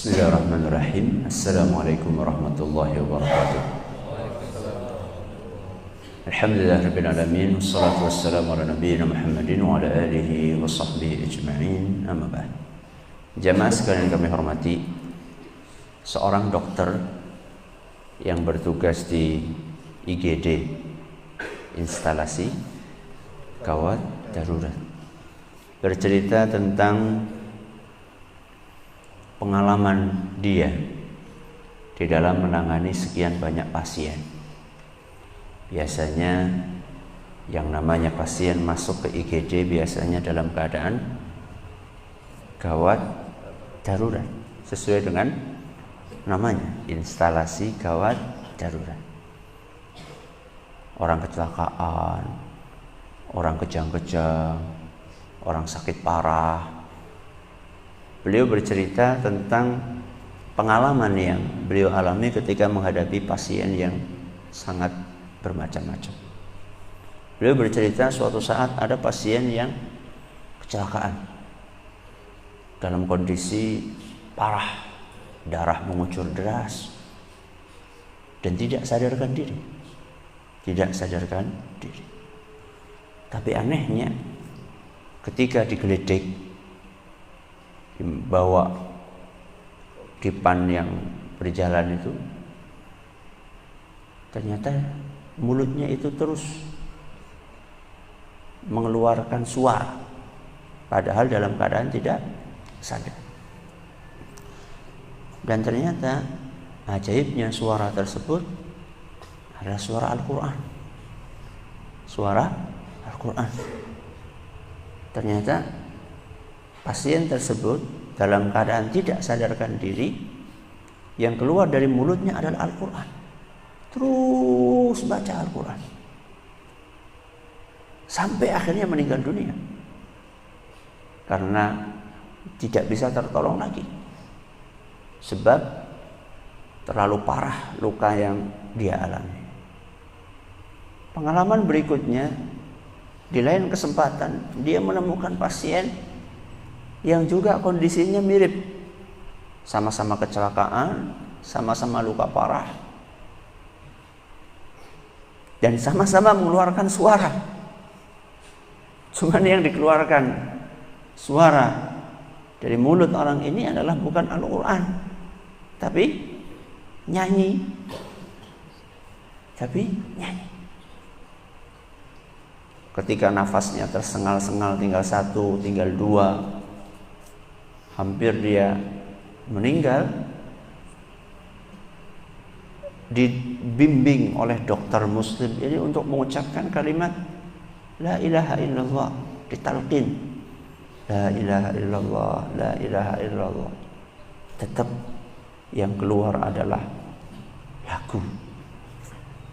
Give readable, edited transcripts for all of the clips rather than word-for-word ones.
Bismillahirrahmanirrahim. Assalamualaikum warahmatullahi wabarakatuh. Alhamdulillahirabbil alamin, wassalatu wassalamu ala nabiyyina Muhammadin wa ala alihi wa sahbihi ajma'in. Amma ba'd. Jamaah sekalian kami hormati, seorang dokter yang bertugas di IGD, instalasi gawat darurat, bercerita tentang pengalaman dia di dalam menangani sekian banyak pasien. Biasanya yang namanya pasien masuk ke IGD biasanya dalam keadaan gawat darurat, sesuai dengan namanya, instalasi gawat darurat. Orang kecelakaan, orang kejang-kejang, orang sakit parah. Beliau bercerita tentang pengalaman yang beliau alami ketika menghadapi pasien yang sangat bermacam-macam. Beliau bercerita suatu saat ada pasien yang kecelakaan dalam kondisi parah, darah mengucur deras dan tidak sadarkan diri. Tapi anehnya ketika digeledik, dibawa dipan yang berjalan itu, ternyata mulutnya itu terus mengeluarkan suara, padahal dalam keadaan tidak sadar. Dan ternyata ajaibnya suara tersebut adalah suara Al-Quran. Suara Al-Quran. Ternyata pasien tersebut dalam keadaan tidak sadarkan diri, yang keluar dari mulutnya adalah Al-Quran. Terus baca Al-Quran sampai akhirnya meninggal dunia karena tidak bisa tertolong lagi, sebab terlalu parah luka yang dia alami. Pengalaman berikutnya, di lain kesempatan dia menemukan pasien yang juga kondisinya mirip, sama-sama kecelakaan, sama-sama luka parah, dan sama-sama mengeluarkan suara. Cuman yang dikeluarkan suara dari mulut orang ini adalah bukan Al-Quran, tapi nyanyi. Ketika nafasnya tersengal-sengal, tinggal satu, tinggal dua, hampir dia meninggal, dibimbing oleh dokter muslim ini untuk mengucapkan kalimat la ilaha illallah, ditalqin la ilaha illallah, la ilaha illallah. Tetap yang keluar adalah lagu,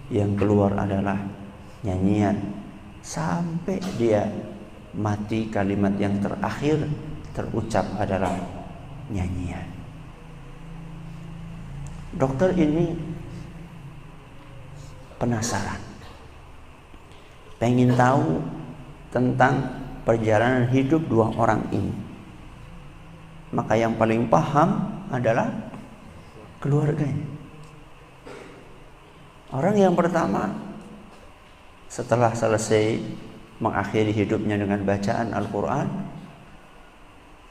yang keluar adalah nyanyian, sampai dia mati kalimat yang terakhir terucap adalah nyanyian. Dokter ini penasaran, pengen tahu tentang perjalanan hidup dua orang ini. Maka yang paling paham adalah keluarganya. Orang yang pertama, setelah selesai mengakhiri hidupnya dengan bacaan Al-Quran,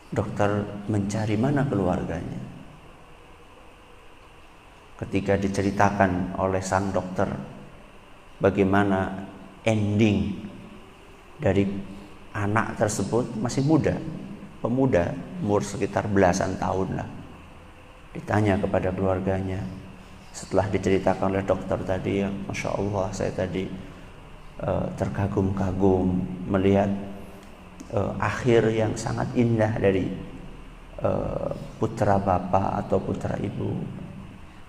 dokter mencari mana keluarganya. Ketika diceritakan oleh sang dokter bagaimana ending dari anak tersebut, masih muda, pemuda, umur sekitar belasan tahun lah. Ditanya kepada keluarganya, setelah diceritakan oleh dokter tadi, ya, Masya Allah, saya tadi terkagum-kagum melihat akhir yang sangat indah dari putra bapak atau putra ibu.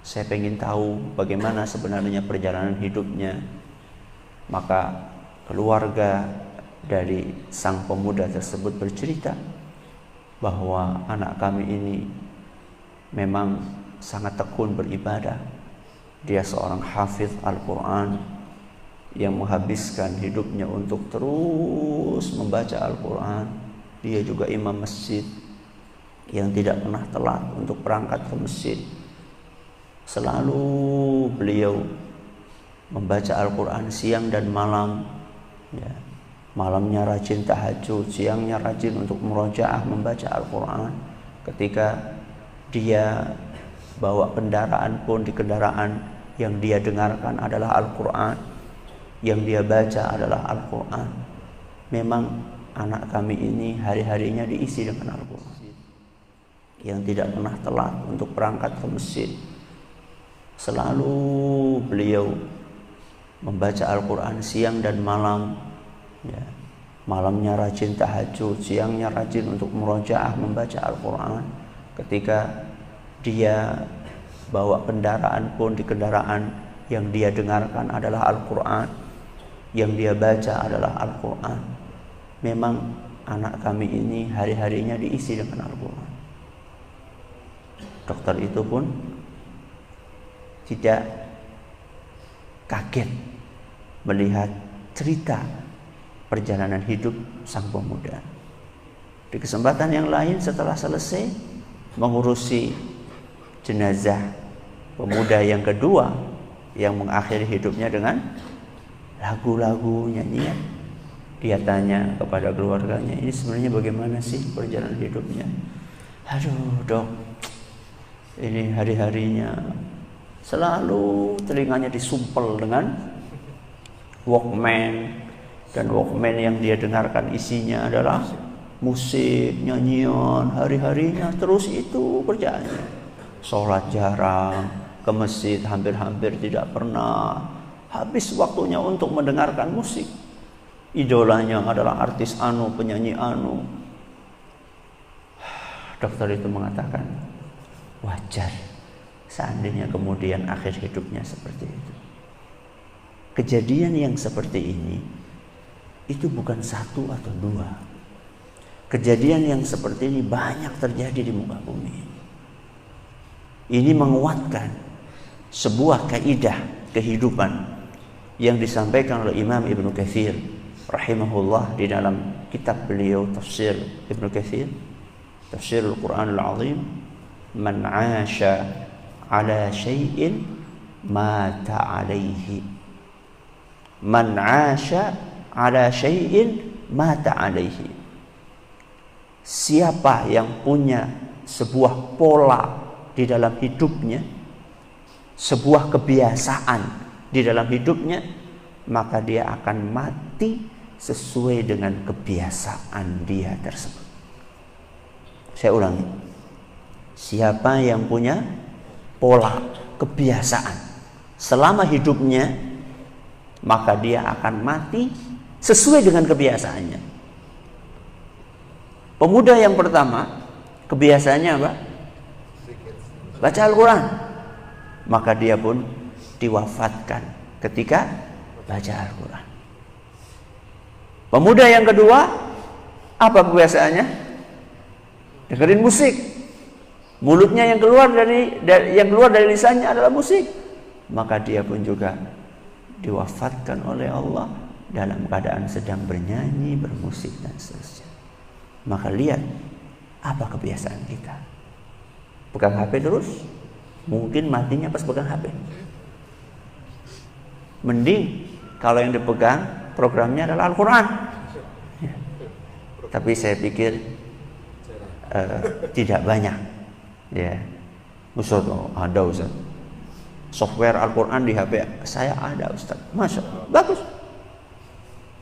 Saya pengen tahu bagaimana sebenarnya perjalanan hidupnya. Maka keluarga dari sang pemuda tersebut bercerita bahwa anak kami ini memang sangat tekun beribadah. Dia seorang hafiz Al-Quran yang menghabiskan hidupnya untuk terus membaca Al-Quran. Dia juga imam masjid. yang tidak pernah telat untuk berangkat ke masjid. Selalu beliau membaca Al-Quran siang dan malam, ya. Malamnya rajin tahajud, siangnya rajin untuk murojaah membaca Al-Quran. Ketika dia bawa kendaraan pun, di kendaraan yang dia dengarkan adalah Al-Quran, yang dia baca adalah Al-Quran. Memang anak kami ini hari-harinya diisi dengan Al-Quran, yang tidak pernah telat untuk berangkat ke masjid. Selalu beliau membaca Al-Quran siang dan malam, ya. Malamnya rajin tahajud, siangnya rajin untuk murojaah membaca Al-Quran. Ketika dia bawa kendaraan pun, di kendaraan yang dia dengarkan adalah Al-Quran, yang dia baca adalah Al-Quran. Memang anak kami ini hari-harinya diisi dengan Al-Quran. Dokter itu pun tidak kaget melihat cerita perjalanan hidup sang pemuda. Di kesempatan yang lain, setelah selesai mengurusi jenazah pemuda yang kedua yang mengakhiri hidupnya dengan lagu-lagu, nyanyian, dia tanya kepada keluarganya, ini sebenarnya bagaimana sih perjalanan hidupnya? Aduh dok, ini hari-harinya selalu telinganya disumpel dengan Walkman, dan Walkman yang dia dengarkan isinya adalah musik, nyanyian, hari-harinya terus itu kerjaannya. Sholat jarang, ke masjid hampir-hampir tidak pernah, habis waktunya untuk mendengarkan musik. Idolanya adalah artis anu, penyanyi anu. Dokter itu mengatakan, wajar seandainya kemudian akhir hidupnya seperti itu. Kejadian yang seperti ini itu bukan satu atau dua. Kejadian yang seperti ini banyak terjadi di muka bumi. Ini menguatkan sebuah kaidah kehidupan yang disampaikan oleh Imam Ibnu Katsir rahimahullah di dalam kitab beliau Tafsir Ibnu Katsir, Tafsirul Quranul Azim, man 'asha 'ala syai'in mata 'alaihi. Man 'asha 'ala syai'in mata 'alaihi. Siapa yang punya sebuah pola di dalam hidupnya, sebuah kebiasaan di dalam hidupnya, maka dia akan mati sesuai dengan kebiasaan dia tersebut. Saya ulangi. Siapa yang punya pola kebiasaan selama hidupnya, maka dia akan mati sesuai dengan kebiasaannya. Pemuda yang pertama, kebiasaannya apa? Baca Al-Quran. Maka dia pun diwafatkan ketika baca Al-Quran. Pemuda yang kedua, apa kebiasaannya? Dengerin musik. Mulutnya yang keluar dari lisannya adalah musik. Maka dia pun juga diwafatkan oleh Allah dalam keadaan sedang bernyanyi, bermusik dan seterusnya. Maka lihat apa kebiasaan kita. Pegang HP terus, mungkin matinya pas pegang HP. Mending kalau yang dipegang programnya adalah Al-Quran. Ya. Tapi saya pikir tidak banyak. Ya, Ustaz, ada Ustaz. Software Al-Quran di HP saya ada Ustaz. Masya Allah, bagus.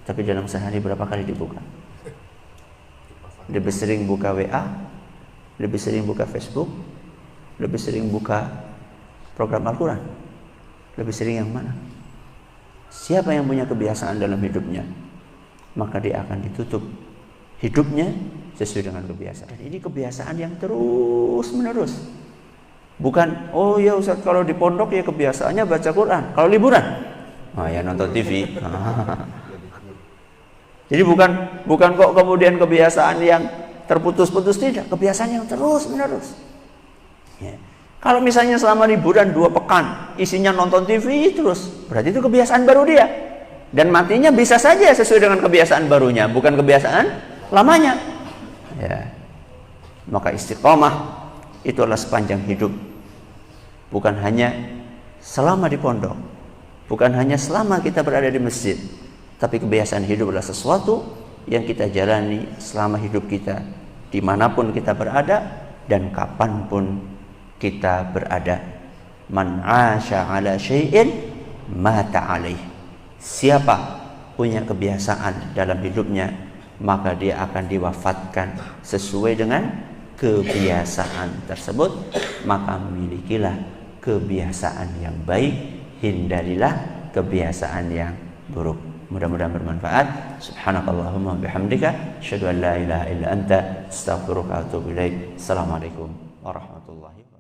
Tapi dalam sehari berapa kali dibuka? Lebih sering buka WA, lebih sering buka Facebook, lebih sering buka program Al-Quran. Lebih sering yang mana? Siapa yang punya kebiasaan dalam hidupnya, maka dia akan ditutup hidupnya sesuai dengan kebiasaan. Dan ini kebiasaan yang terus menerus. Bukan, oh ya Ustaz, kalau di pondok ya kebiasaannya baca Quran. Kalau liburan, oh ya nonton TV. Jadi bukan kok kemudian kebiasaan yang terputus-putus, tidak. Kebiasaan yang terus menerus. Ya. Kalau misalnya selama liburan 2 pekan isinya nonton TV terus, berarti itu kebiasaan baru dia. Dan matinya bisa saja sesuai dengan kebiasaan barunya, bukan kebiasaan lamanya. Ya. Maka istiqomah itu adalah sepanjang hidup, bukan hanya selama di pondok, bukan hanya selama kita berada di masjid, tapi kebiasaan hidup adalah sesuatu yang kita jalani selama hidup kita, dimanapun kita berada dan kapanpun kita berada. Man 'asha 'ala syai'in mata 'alaih. Siapa punya kebiasaan dalam hidupnya, maka dia akan diwafatkan sesuai dengan kebiasaan tersebut. Maka milikilah kebiasaan yang baik, hindarilah kebiasaan yang buruk. Mudah-mudahan bermanfaat. Subhanakallahumma bihamdika asyhadu an la ilaha illa anta astaghfiruka wa atubu ilaik. Assalamualaikum warahmatullahi wabarakatuh.